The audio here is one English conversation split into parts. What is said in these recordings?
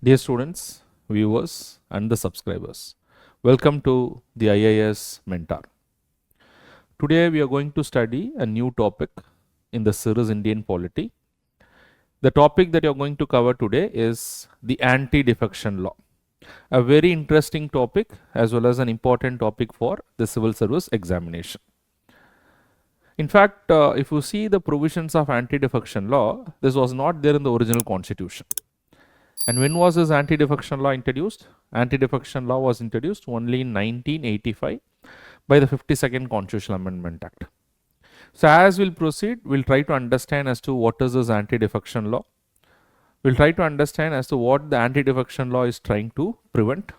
Dear students, viewers, and the subscribers, welcome to the IAS Mentor. Today we are going to study a new topic in the series Indian Polity. The topic that you are going to cover today is the Anti-Defection Law, a very interesting topic as well as an important topic for the civil service examination. In fact, if you see the provisions of Anti-Defection Law, this was not there in the original constitution. And when was this anti-defection law introduced? Anti-defection law was introduced only in 1985 by the 52nd Constitutional Amendment Act. So as we'll proceed, we'll try to understand as to what is this anti-defection law. We'll try to understand as to what the anti-defection law is trying to prevent.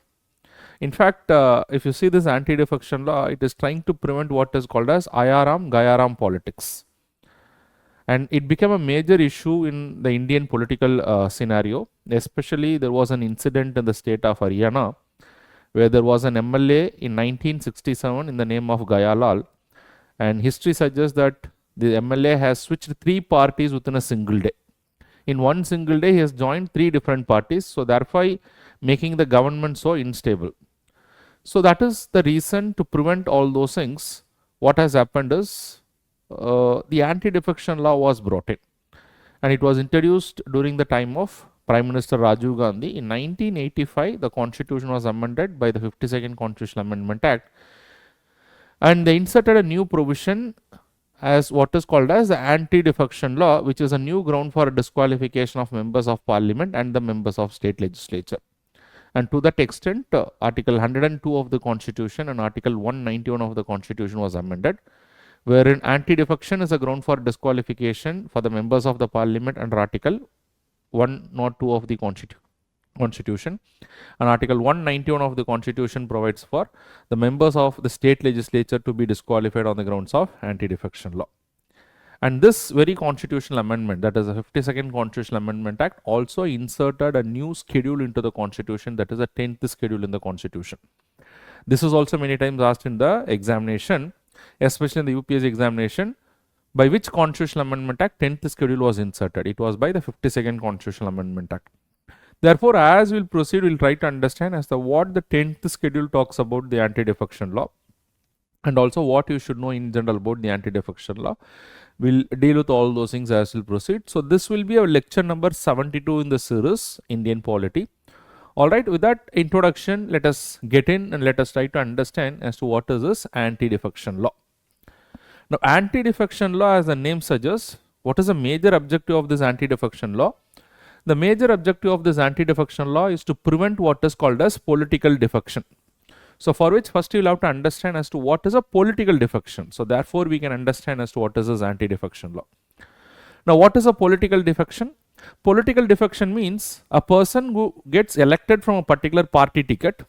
In fact, if you see this anti-defection law, it is trying to prevent what is called as Ayaram Gayaram politics. And it became a major issue in the Indian political scenario. Especially there was an incident in the state of Haryana where there was an MLA in 1967 in the name of Gayalal, and history suggests that the MLA has switched 3 parties within a single day. In one single day he has joined 3 different parties, so therefore making the government so unstable. So that is the reason to prevent all those things. What has happened is the anti-defection law was brought in, and it was introduced during the time of Prime Minister Rajiv Gandhi. In 1985, the constitution was amended by the 52nd Constitutional Amendment Act, and they inserted a new provision as what is called as the anti-defection law, which is a new ground for disqualification of members of parliament and the members of state legislature. And to that extent, Article 102 of the Constitution and Article 191 of the Constitution was amended, wherein anti-defection is a ground for disqualification for the members of the parliament under Article 102 of the Constitution, and Article 191 of the Constitution provides for the members of the state legislature to be disqualified on the grounds of anti-defection law. And this very constitutional amendment, that is the 52nd Constitutional Amendment Act, also inserted a new schedule into the Constitution, that is the 10th schedule in the Constitution. This is also many times asked in the examination, especially in the UPSC examination. By which Constitutional Amendment Act 10th schedule was inserted? It was by the 52nd Constitutional Amendment Act. Therefore, as we'll proceed, we'll try to understand as to what the 10th schedule talks about the anti-defection law, and also what you should know in general about the anti-defection law. We'll deal with all those things as we'll proceed. So this will be our lecture number 72 in the series Indian Polity. Alright, with that introduction, let us get in and let us try to understand as to what is this anti-defection law. Now, anti-defection law, as the name suggests, what is the major objective of this anti-defection law? The major objective of this anti-defection law is to prevent what is called as political defection. So for which first you will have to understand as to what is a political defection. So therefore we can understand as to what is this anti-defection law. Now, what is a political defection? Political defection means a person who gets elected from a particular party ticket,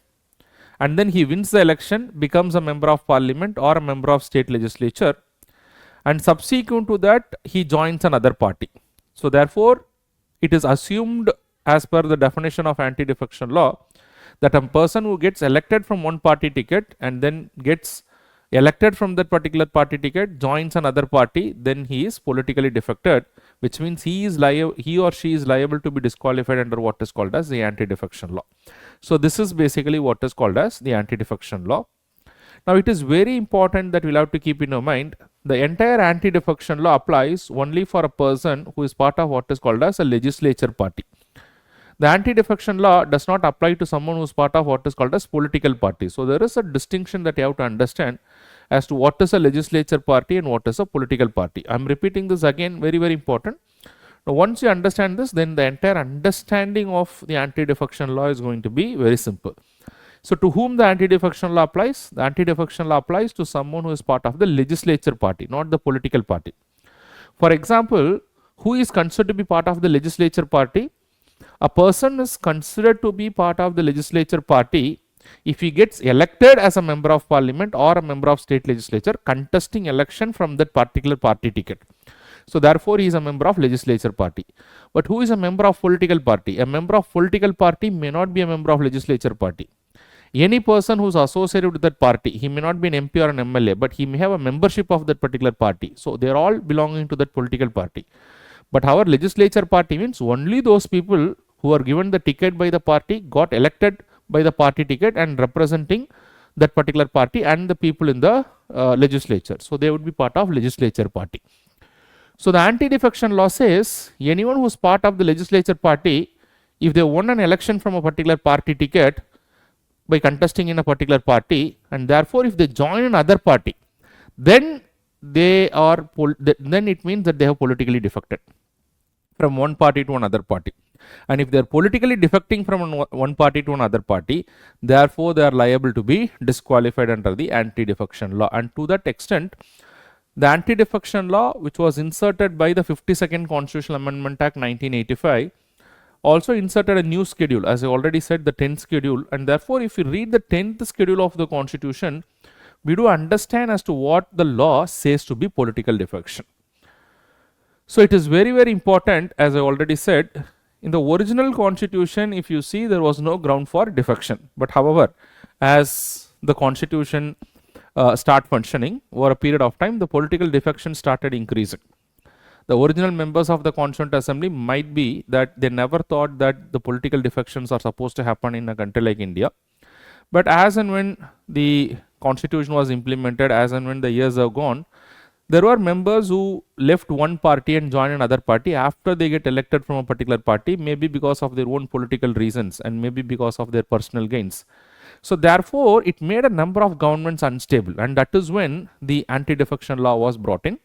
and then he wins the election, becomes a member of parliament or a member of state legislature, and subsequent to that he joins another party. So therefore it is assumed as per the definition of anti-defection law that a person who gets elected from one party ticket and then gets elected from that particular party ticket, joins another party, then he is politically defected, which means he or she is liable to be disqualified under what is called as the anti-defection law. So this is basically what is called as the anti-defection law. Now it is very important that we'll have to keep in our mind the entire anti-defection law applies only for a person who is part of what is called as a legislature party. The anti-defection law does not apply to someone who is part of what is called as political party. So there is a distinction that you have to understand as to what is a legislature party and what is a political party. I am repeating this again, very important. Now once you understand this, then the entire understanding of the anti-defection law is going to be very simple. So to whom the anti-defection law applies? The anti-defection law applies to someone who is part of the legislature party, not the political party. For example, who is considered to be part of the legislature party? A person is considered to be part of the legislature party if he gets elected as a member of parliament or a member of state legislature contesting election from that particular party ticket. So therefore he is a member of legislature party. But who is a member of political party? A member of political party may not be a member of legislature party. Any person who is associated with that party, he may not be an MP or an MLA, but he may have a membership of that particular party. So they are all belonging to that political party. But our legislature party means only those people who are given the ticket by the party got elected by the party ticket and representing that particular party and the people in the legislature. So they would be part of legislature party. So the anti-defection law says anyone who is part of the legislature party, if they won an election from a particular party ticket by contesting in a particular party, and therefore if they join another party, then they are then it means that they have politically defected from one party to another party. And if they are politically defecting from one party to another party, therefore they are liable to be disqualified under the anti-defection law. And to that extent, the anti-defection law, which was inserted by the 52nd Constitutional Amendment Act 1985, also inserted a new schedule, as I already said, the 10th schedule. And therefore, if you read the 10th schedule of the Constitution, we do understand as to what the law says to be political defection. So it is very, very important, as I already said, in the original Constitution, if you see, there was no ground for defection. But however, as the Constitution start functioning over a period of time, the political defection started increasing. The original members of the Constituent Assembly might be that they never thought that the political defections are supposed to happen in a country like India. But as and when the Constitution was implemented, as and when the years have gone, there were members who left one party and joined another party after they get elected from a particular party, maybe because of their own political reasons and maybe because of their personal gains. So therefore, it made a number of governments unstable, and that is when the anti-defection law was brought in.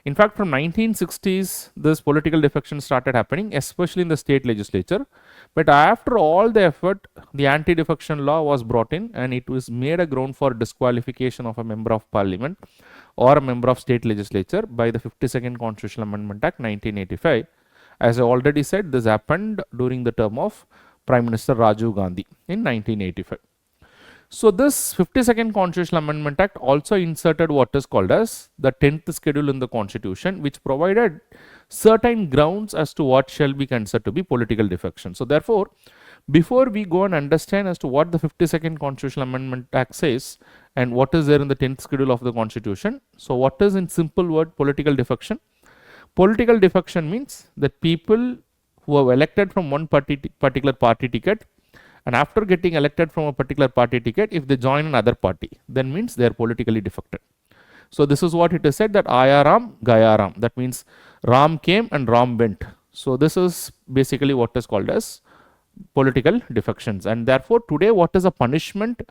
In fact, from 1960s, this political defection started happening, especially in the state legislature. But after all the effort, the anti-defection law was brought in, and it was made a ground for disqualification of a member of parliament or a member of state legislature by the 52nd Constitutional Amendment Act 1985. As I already said, this happened during the term of Prime Minister Rajiv Gandhi in 1985. So this 52nd Constitutional Amendment Act also inserted what is called as the 10th schedule in the Constitution, which provided certain grounds as to what shall be considered to be political defection. So therefore, before we go and understand as to what the 52nd Constitutional Amendment Act says and what is there in the 10th schedule of the Constitution, so what is in simple word political defection? Political defection means that people who are elected from one particular party ticket, and after getting elected from a particular party ticket, if they join another party, then means they are politically defected. So this is what it is said, that Aya Ram, Gaya Ram. That means Ram came and Ram went. So this is basically what is called as political defections. And therefore, today what is a punishment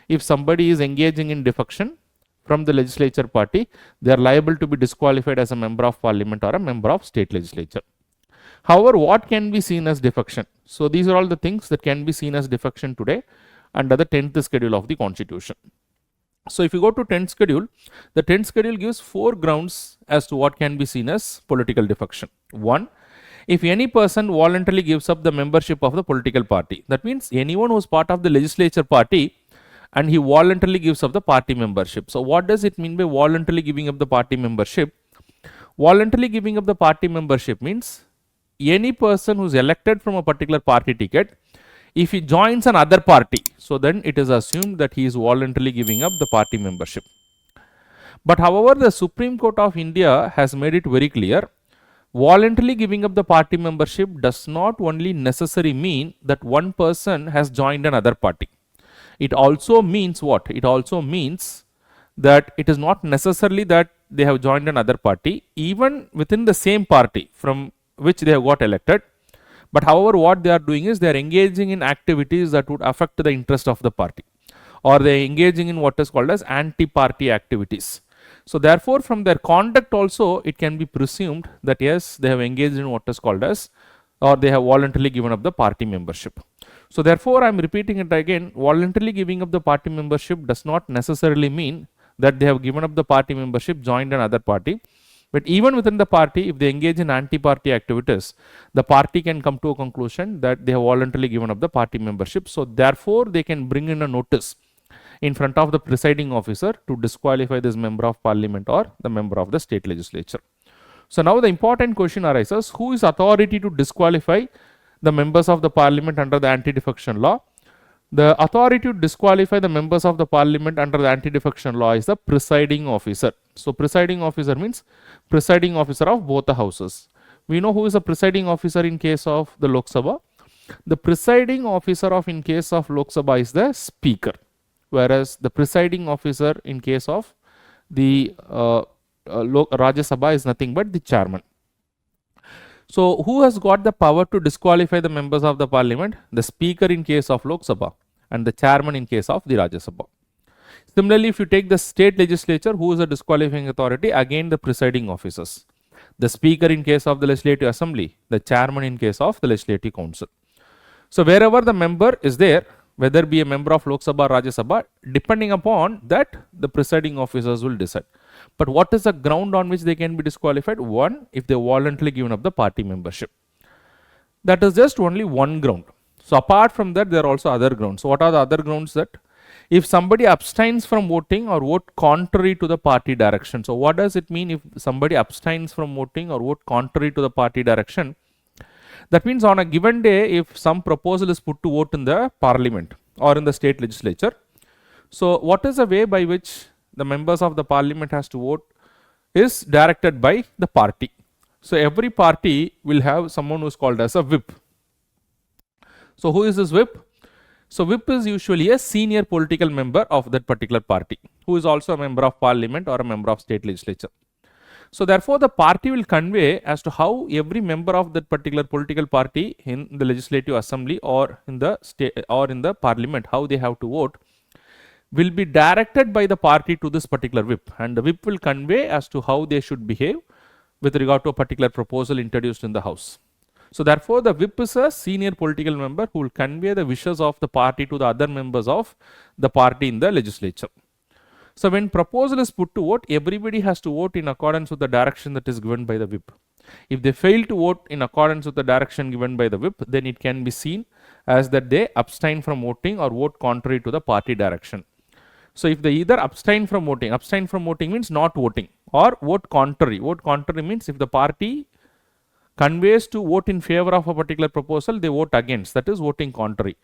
if somebody is engaging in defection from the legislature party? They are liable to be disqualified as a member of parliament or a member of state legislature. However, what can be seen as defection? So these are all the things that can be seen as defection today under the 10th schedule of the Constitution. So if you go to 10th schedule, the 10th schedule gives 4 grounds as to what can be seen as political defection. 1, if any person voluntarily gives up the membership of the political party. That means anyone who is part of the legislature party and he voluntarily gives up the party membership. So what does it mean by voluntarily giving up the party membership? Voluntarily giving up the party membership means any person who is elected from a particular party ticket, if he joins another party, so then it is assumed that he is voluntarily giving up the party membership. But however, the Supreme Court of India has made it very clear, voluntarily giving up the party membership does not only necessarily mean that one person has joined another party. It also means what? It also means that it is not necessarily that they have joined another party, even within the same party from which they have got elected. But however, what they are doing is they are engaging in activities that would affect the interest of the party, or they are engaging in what is called as anti-party activities. So therefore, from their conduct also, it can be presumed that yes, they have engaged in what is called as, or they have voluntarily given up the party membership. So therefore, I am repeating it again, voluntarily giving up the party membership does not necessarily mean that they have given up the party membership, joined another party. But even within the party, if they engage in anti-party activities, the party can come to a conclusion that they have voluntarily given up the party membership. So therefore, they can bring in a notice in front of the presiding officer to disqualify this member of parliament or the member of the state legislature. So now the important question arises, who is authority to disqualify the members of the parliament under the anti-defection law? The authority to disqualify the members of the parliament under the anti-defection law is the presiding officer. So presiding officer means presiding officer of both the houses. We know who is the presiding officer in case of the Lok Sabha. The presiding officer of in case of Lok Sabha is the speaker, whereas the presiding officer in case of the Rajya Sabha is nothing but the chairman. So who has got the power to disqualify the members of the parliament? The speaker in case of Lok Sabha and the chairman in case of the Rajya Sabha. Similarly, if you take the state legislature, who is the disqualifying authority? Again, the presiding officers. The speaker in case of the legislative assembly, the chairman in case of the legislative council. So wherever the member is there, whether be a member of Lok Sabha or Rajya Sabha, depending upon that, the presiding officers will decide. But what is the ground on which they can be disqualified? One, if they voluntarily given up the party membership. That is just only one ground. So apart from that, there are also other grounds. So what are the other grounds? That if somebody abstains from voting or vote contrary to the party direction. So what does it mean if somebody abstains from voting or vote contrary to the party direction? That means on a given day, if some proposal is put to vote in the parliament or in the state legislature, so what is the way by which the members of the parliament has to vote is directed by the party. So every party will have someone who is called as a whip. So who is this whip? So whip is usually a senior political member of that particular party, who is also a member of parliament or a member of state legislature. So therefore, the party will convey as to how every member of that particular political party in the legislative assembly or in the state or in the parliament, how they have to vote, will be directed by the party to this particular whip, and the whip will convey as to how they should behave with regard to a particular proposal introduced in the house. So therefore, the whip is a senior political member who will convey the wishes of the party to the other members of the party in the legislature. So when proposal is put to vote, everybody has to vote in accordance with the direction that is given by the whip. If they fail to vote in accordance with the direction given by the whip, then it can be seen as that they abstain from voting or vote contrary to the party direction. So if they either abstain from voting means not voting, or vote contrary. Vote contrary means if the party conveys to vote in favor of a particular proposal, they vote against, that is voting contrary.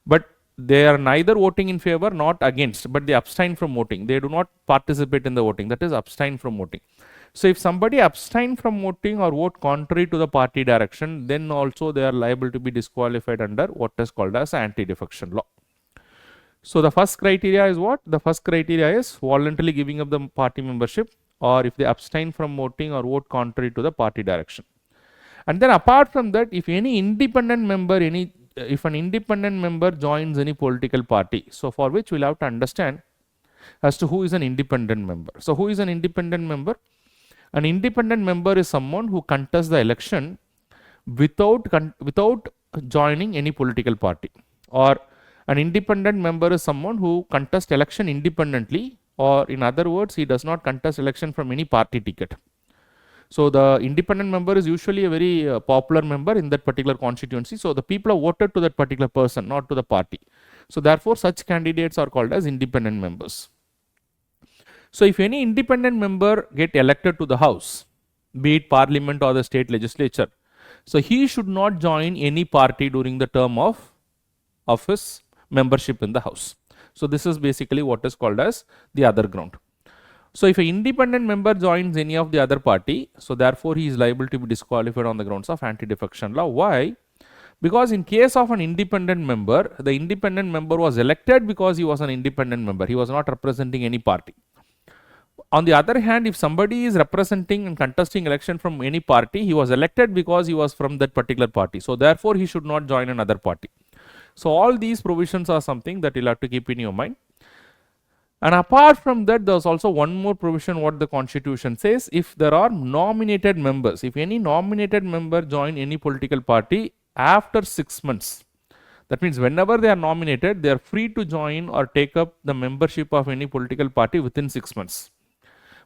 But they are neither voting in favor not against, but they abstain from voting. They do not participate in the voting, that is abstain from voting. So if somebody abstain from voting or vote contrary to the party direction, then also they are liable to be disqualified under what is called as anti-defection law. So the first criteria is what? The first criteria is voluntarily giving up the party membership, or if they abstain from voting or vote contrary to the party direction. And then apart from that, if any independent member, if an independent member joins any political party, so for which we'll have to understand as to who is an independent member. So who is an independent member? An independent member is someone who contests the election without joining any political party, or an independent member is someone who contests election independently, or in other words, he does not contest election from any party ticket. So the independent member is usually a very popular member in that particular constituency. So the people have voted to that particular person, not to the party. So therefore, such candidates are called as independent members. So if any independent member get elected to the house, be it parliament or the state legislature, so he should not join any party during the term of his membership in the house. So this is basically what is called as the other ground. So if an independent member joins any of the other party, so therefore he is liable to be disqualified on the grounds of anti-defection law. Why? Because in case of an independent member, the independent member was elected because he was an independent member. He was not representing any party. On the other hand, if somebody is representing and contesting election from any party, he was elected because he was from that particular party. So therefore he should not join another party. So all these provisions are something that you'll have to keep in your mind. And apart from that, there's also one more provision what the constitution says. If there are nominated members, if any nominated member join any political party after 6 months, that means whenever they are nominated, they are free to join or take up the membership of any political party within 6 months.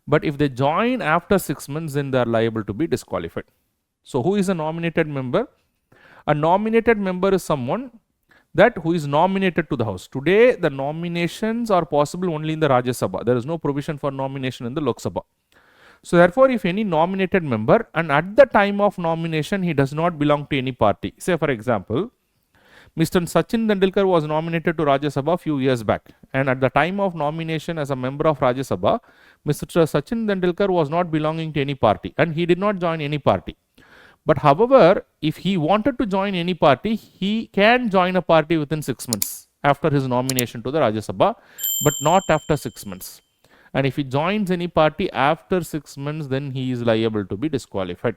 But if they join after 6 months, then they are liable to be disqualified. So who is a nominated member? A nominated member is someone who is nominated to the house. Today, the nominations are possible only in the Rajya Sabha. There is no provision for nomination in the Lok Sabha. So therefore, if any nominated member, and at the time of nomination, he does not belong to any party. Say for example, Mr. Sachin Tendulkar was nominated to Rajya Sabha a few years back. And at the time of nomination as a member of Rajya Sabha, Mr. Sachin Tendulkar was not belonging to any party and he did not join any party. But however, if he wanted to join any party, he can join a party within 6 months after his nomination to the Rajya Sabha, but not after 6 months. And if he joins any party after 6 months, then he is liable to be disqualified.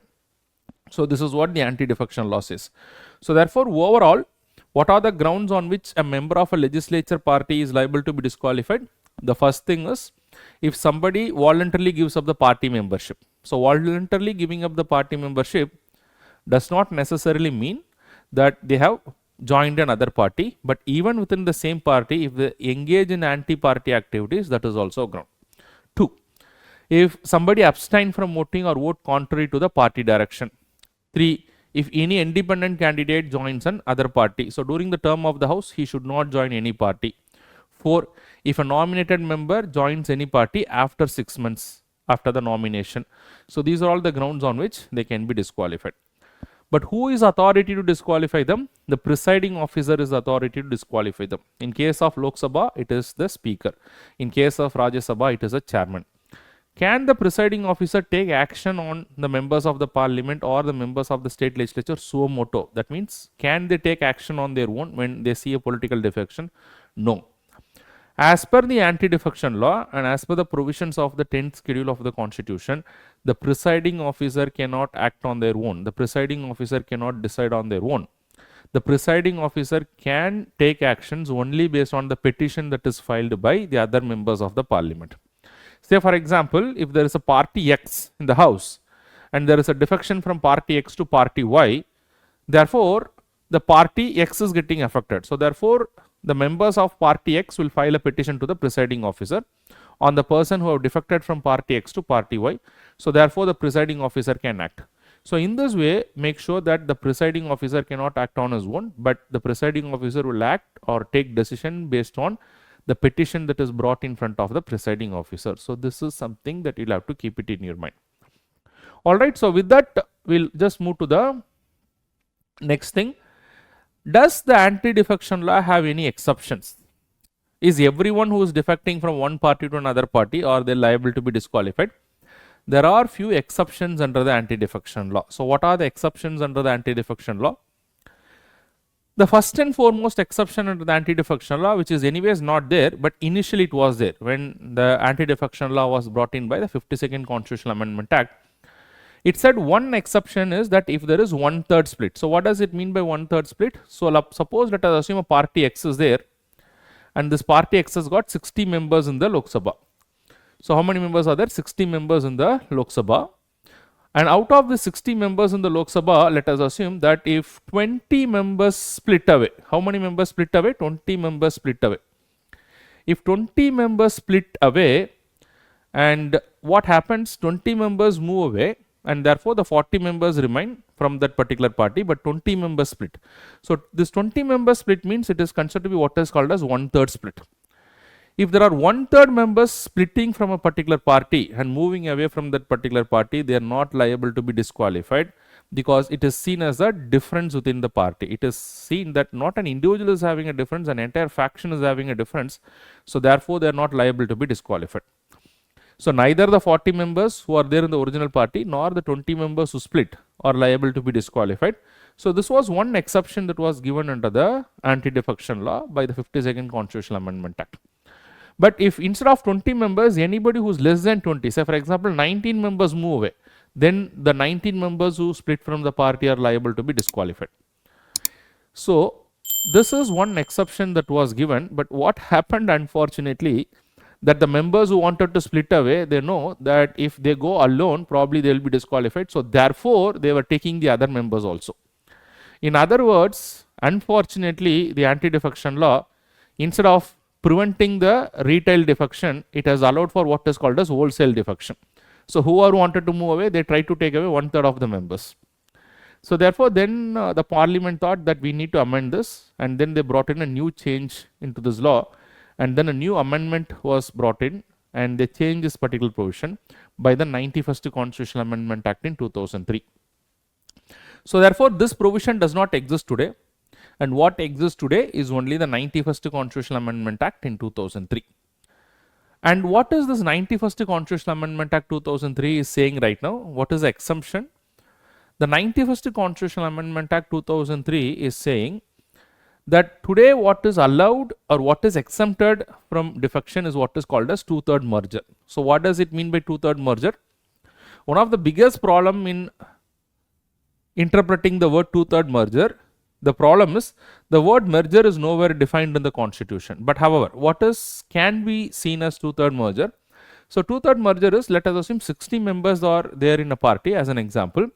So this is what the anti-defection law says. So therefore, overall, what are the grounds on which a member of a legislature party is liable to be disqualified? The first thing is, if somebody voluntarily gives up the party membership. So voluntarily giving up the party membership does not necessarily mean that they have joined another party, but even within the same party, if they engage in anti-party activities, that is also a ground. 2. If somebody abstain from voting or vote contrary to the party direction. 3. If any independent candidate joins an other party. So during the term of the house, he should not join any party. 4. If a nominated member joins any party after 6 months after the nomination. So these are all the grounds on which they can be disqualified. But who is authority to disqualify them? The presiding officer is authority to disqualify them. In case of Lok Sabha, it is the speaker. In case of Rajya Sabha, it is a chairman. Can the presiding officer take action on the members of the parliament or the members of the state legislature suo motu? That means, can they take action on their own when they see a political defection? No. As per the anti-defection law and as per the provisions of the 10th schedule of the constitution, the presiding officer cannot act on their own. The presiding officer cannot decide on their own. The presiding officer can take actions only based on the petition that is filed by the other members of the parliament. Say for example, if there is a party X in the house and there is a defection from party X to party Y, therefore the party X is getting affected. So therefore, the members of party X will file a petition to the presiding officer on the person who have defected from party X to party Y. So therefore, the presiding officer can act. So in this way, make sure that the presiding officer cannot act on his own, but the presiding officer will act or take decision based on the petition that is brought in front of the presiding officer. So this is something that you'll have to keep it in your mind. All right. So with that, we'll just move to the next thing. Does the anti-defection law have any exceptions? Is everyone who is defecting from one party to another party, or they liable to be disqualified? There are few exceptions under the anti-defection law. So what are the exceptions under the anti-defection law? The first and foremost exception under the anti-defection law, which is anyways not there, but initially it was there when the anti-defection law was brought in by the 52nd Constitutional Amendment Act. It said one exception is that if there is 1/3 split. So what does it mean by 1/3 split? So suppose let us assume a party X is there and this party X has got 60 members in the Lok Sabha. So how many members are there? 60 members in the Lok Sabha. And out of the 60 members in the Lok Sabha, let us assume that if 20 members split away, how many members split away? 20 members split away. If 20 members split away, and what happens? 20 members move away, and therefore the 40 members remain from that particular party, but 20 members split. So this 20 members split means it is considered to be what is called as 1/3 split. If there are 1/3 members splitting from a particular party and moving away from that particular party, they are not liable to be disqualified because it is seen as a difference within the party. It is seen that not an individual is having a difference, an entire faction is having a difference. So therefore, they are not liable to be disqualified. So neither the 40 members who are there in the original party nor the 20 members who split are liable to be disqualified. So this was one exception that was given under the anti-defection law by the 52nd Constitutional Amendment Act. But if instead of 20 members, anybody who is less than 20, say for example 19 members move away, then the 19 members who split from the party are liable to be disqualified. So this is one exception that was given, but what happened unfortunately, that the members who wanted to split away, they know that if they go alone, probably they will be disqualified. So therefore, they were taking the other members also. In other words, unfortunately, the anti-defection law, instead of preventing the retail defection, it has allowed for what is called as wholesale defection. So whoever wanted to move away, they tried to take away 1/3 of the members. So therefore, then the parliament thought that we need to amend this, and then they brought in a new change into this law. And then a new amendment was brought in, and they changed this particular provision by the 91st Constitutional Amendment Act in 2003. So therefore, this provision does not exist today, and what exists today is only the 91st Constitutional Amendment Act in 2003. And what is this 91st Constitutional Amendment Act 2003 is saying right now? What is the exemption? The 91st Constitutional Amendment Act 2003 is saying that today what is allowed or what is exempted from defection is what is called as two-third merger. So what does it mean by two-third merger? One of the biggest problem in interpreting the word two-third merger, the problem is the word merger is nowhere defined in the constitution. But however, what is can be seen as two-third merger? So two-third merger is, let us assume 60 members are there in a party as an example.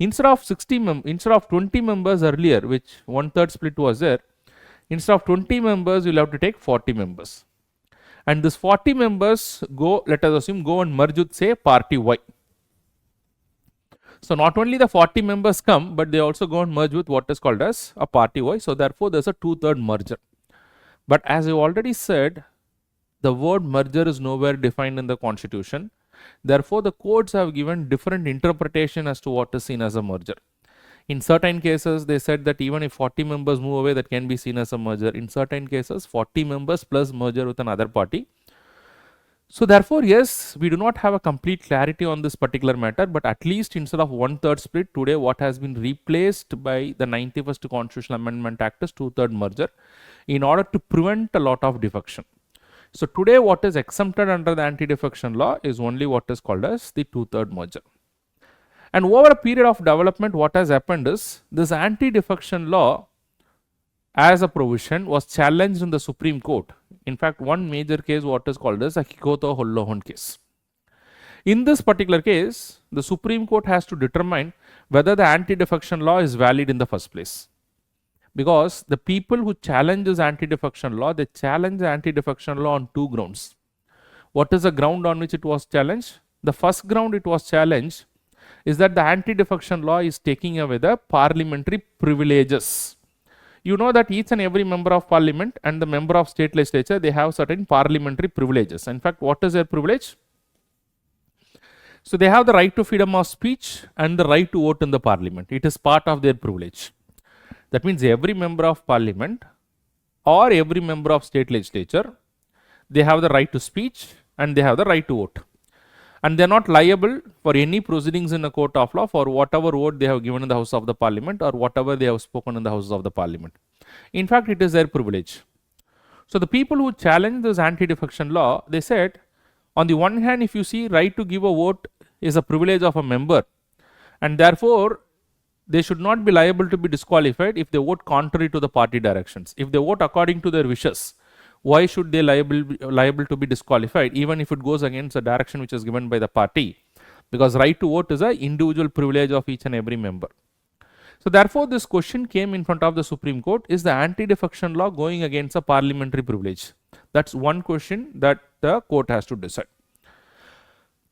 Instead of 20 members earlier, which one-third split was there, instead of 20 members, you'll have to take 40 members. And this 40 members go, let us assume, go and merge with, say, party Y. So not only the 40 members come, but they also go and merge with what is called as a party Y. So therefore, there's a two-third merger. But as I already said, the word merger is nowhere defined in the constitution. Therefore, the courts have given different interpretation as to what is seen as a merger. In certain cases, they said that even if 40 members move away, that can be seen as a merger. In certain cases, 40 members plus merger with another party. So therefore, yes, we do not have a complete clarity on this particular matter, but at least instead of one-third split, today what has been replaced by the 91st Constitutional Amendment Act is two-third merger in order to prevent a lot of defection. So today what is exempted under the anti-defection law is only what is called as the two-third merger. And over a period of development, what has happened is this anti-defection law as a provision was challenged in the Supreme Court. In fact, one major case what is called as a Hikoto-Holohon case. In this particular case, the Supreme Court has to determine whether the anti-defection law is valid in the first place. Because the people who challenge this anti-defection law, they challenge the anti-defection law on two grounds. What is the ground on which it was challenged? The first ground it was challenged is that the anti-defection law is taking away the parliamentary privileges. You know that each and every member of parliament and the member of state legislature, they have certain parliamentary privileges. In fact, what is their privilege? So they have the right to freedom of speech and the right to vote in the parliament. It is part of their privilege. That means every member of parliament or every member of state legislature, they have the right to speech and they have the right to vote. And they are not liable for any proceedings in a court of law for whatever vote they have given in the House of the Parliament or whatever they have spoken in the Houses of the Parliament. In fact, it is their privilege. So the people who challenge this anti-defection law, they said, on the one hand, if you see right to give a vote is a privilege of a member, and therefore they should not be liable to be disqualified if they vote contrary to the party directions. If they vote according to their wishes, why should they liable to be disqualified even if it goes against the direction which is given by the party? Because right to vote is an individual privilege of each and every member. So therefore, this question came in front of the Supreme Court: is the anti-defection law going against a parliamentary privilege? That's one question that the court has to decide.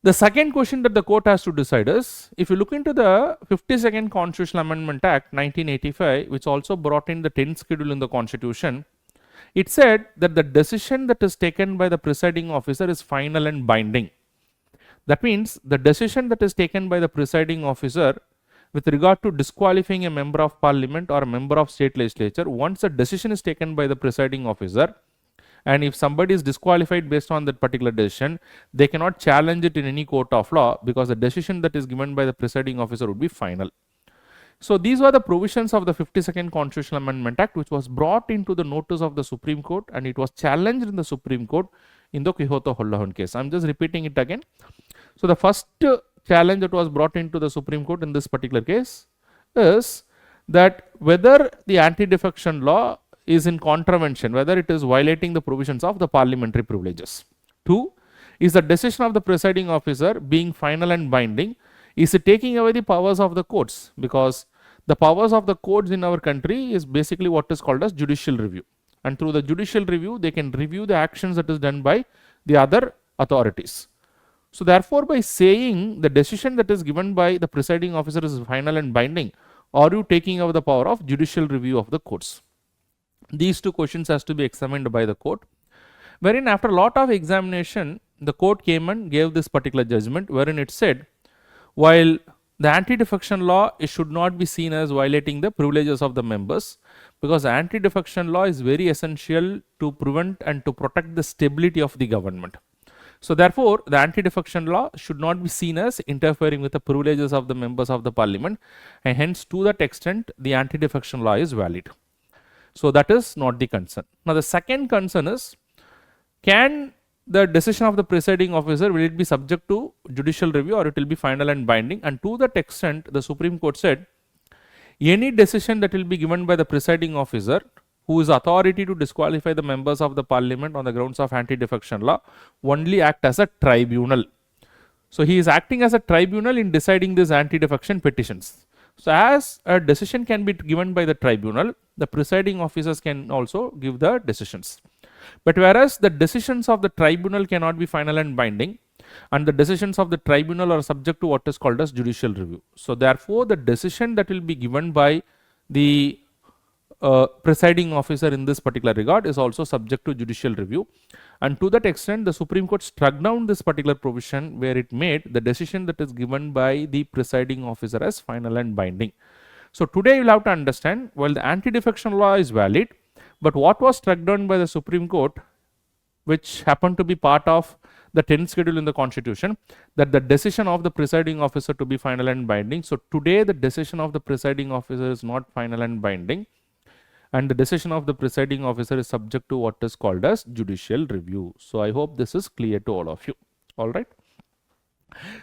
The second question that the court has to decide is, if you look into the 52nd Constitutional Amendment Act 1985, which also brought in the 10th schedule in the constitution, it said that the decision that is taken by the presiding officer is final and binding. That means the decision that is taken by the presiding officer with regard to disqualifying a member of parliament or a member of state legislature, once a decision is taken by the presiding officer, and if somebody is disqualified based on that particular decision, they cannot challenge it in any court of law because the decision that is given by the presiding officer would be final. So these were the provisions of the 52nd Constitutional Amendment Act, which was brought into the notice of the Supreme Court, and it was challenged in the Supreme Court in the Hikoto-Holohon case. I'm just repeating it again. So the first challenge that was brought into the Supreme Court in this particular case is that whether the anti-defection law is in contravention, whether it is violating the provisions of the parliamentary privileges. 2, is the decision of the presiding officer being final and binding, is it taking away the powers of the courts? Because the powers of the courts in our country is basically what is called as judicial review. And through the judicial review, they can review the actions that is done by the other authorities. So therefore, by saying the decision that is given by the presiding officer is final and binding, are you taking away the power of judicial review of the courts? These two questions has to be examined by the court, wherein after a lot of examination, the court came and gave this particular judgment, wherein it said, while the anti-defection law should not be seen as violating the privileges of the members, because anti-defection law is very essential to prevent and to protect the stability of the government. So therefore, the anti-defection law should not be seen as interfering with the privileges of the members of the parliament, and hence to that extent the anti-defection law is valid. So that is not the concern. Now the second concern is, can the decision of the presiding officer, will it be subject to judicial review or it will be final and binding? And to that extent, the Supreme Court said any decision that will be given by the presiding officer who is authority to disqualify the members of the parliament on the grounds of anti-defection law only act as a tribunal. So he is acting as a tribunal in deciding these anti-defection petitions. So as a decision can be given by the tribunal, the presiding officers can also give the decisions. But whereas the decisions of the tribunal cannot be final and binding, and the decisions of the tribunal are subject to what is called as judicial review. So therefore, the decision that will be given by the presiding officer in this particular regard is also subject to judicial review, and to that extent the Supreme Court struck down this particular provision where it made the decision that is given by the presiding officer as final and binding. So today you will have to understand, while the anti-defection law is valid, but what was struck down by the Supreme Court, which happened to be part of the 10th schedule in the constitution, that the decision of the presiding officer to be final and binding. So today the decision of the presiding officer is not final and binding, and the decision of the presiding officer is subject to what is called as judicial review. So I hope this is clear to all of you. All right.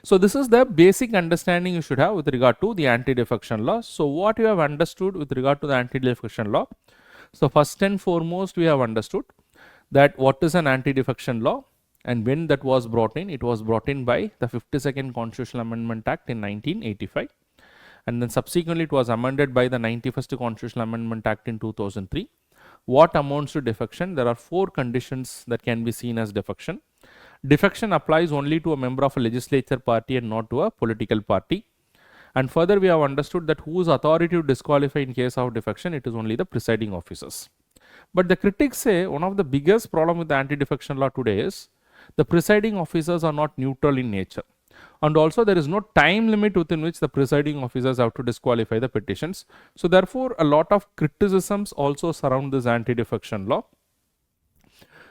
So this is the basic understanding you should have with regard to the anti-defection law. So what you have understood with regard to the anti-defection law? So first and foremost, we have understood that what is an anti-defection law, and when that was brought in. It was brought in by the 52nd Constitutional Amendment Act in 1985, and then subsequently it was amended by the 91st Constitutional Amendment Act in 2003. What amounts to defection? There are 4 conditions that can be seen as defection. Defection applies only to a member of a legislature party and not to a political party. And further, we have understood that whose authority to disqualify in case of defection, it is only the presiding officers. But the critics say one of the biggest problem with the anti-defection law today is the presiding officers are not neutral in nature, and also there is no time limit within which the presiding officers have to disqualify the petitions. So therefore, a lot of criticisms also surround this anti-defection law.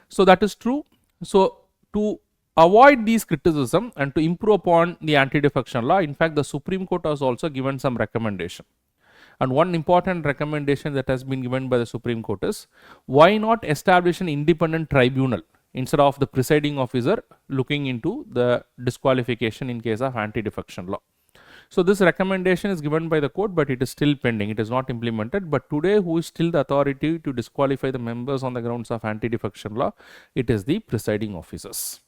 So that is true. So to avoid these criticism and to improve upon the anti-defection law, in fact the Supreme Court has also given some recommendation. And one important recommendation that has been given by the Supreme Court is, why not establish an independent tribunal instead of the presiding officer looking into the disqualification in case of anti-defection law. So this recommendation is given by the court, but it is still pending, it is not implemented. But today, who is still the authority to disqualify the members on the grounds of anti-defection law? It is the presiding officers.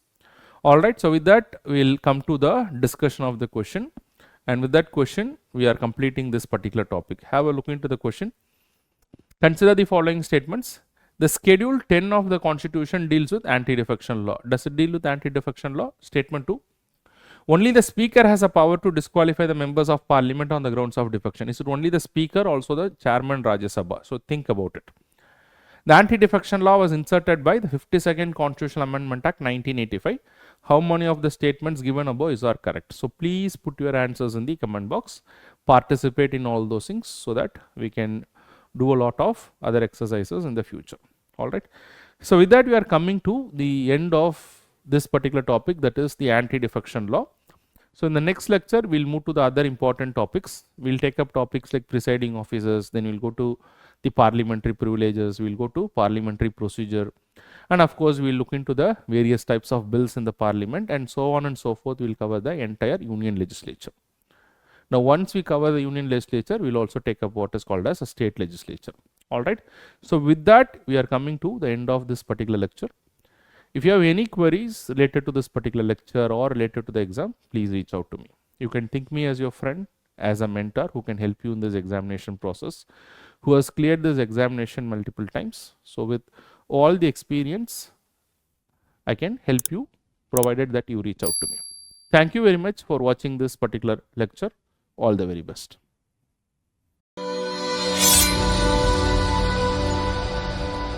Alright, so with that we will come to the discussion of the question, and with that question we are completing this particular topic. Have a look into the question. Consider the following statements. The Schedule 10 of the Constitution deals with anti-defection law. Does it deal with anti-defection law? Statement 2. Only the Speaker has a power to disqualify the members of Parliament on the grounds of defection. Is it only the Speaker, also the Chairman Rajya Sabha? So think about it. The anti-defection law was inserted by the 52nd Constitutional Amendment Act 1985. How many of the statements given above are correct? So please put your answers in the comment box. Participate in all those things so that we can do a lot of other exercises in the future. All right. So with that we are coming to the end of this particular topic, that is the anti-defection law. So in the next lecture we will move to the other important topics. We will take up topics like presiding officers, then we will go to the parliamentary privileges, we will go to parliamentary procedure, and of course we will look into the various types of bills in the parliament, and so on and so forth. We will cover the entire union legislature. Now once we cover the union legislature, we will also take up what is called as a state legislature. Alright. So with that we are coming to the end of this particular lecture. If you have any queries related to this particular lecture or related to the exam, please reach out to me. You can think me as your friend, as a mentor who can help you in this examination process, who has cleared this examination multiple times. So with all the experience, I can help you provided that you reach out to me. Thank you very much for watching this particular lecture. All the very best.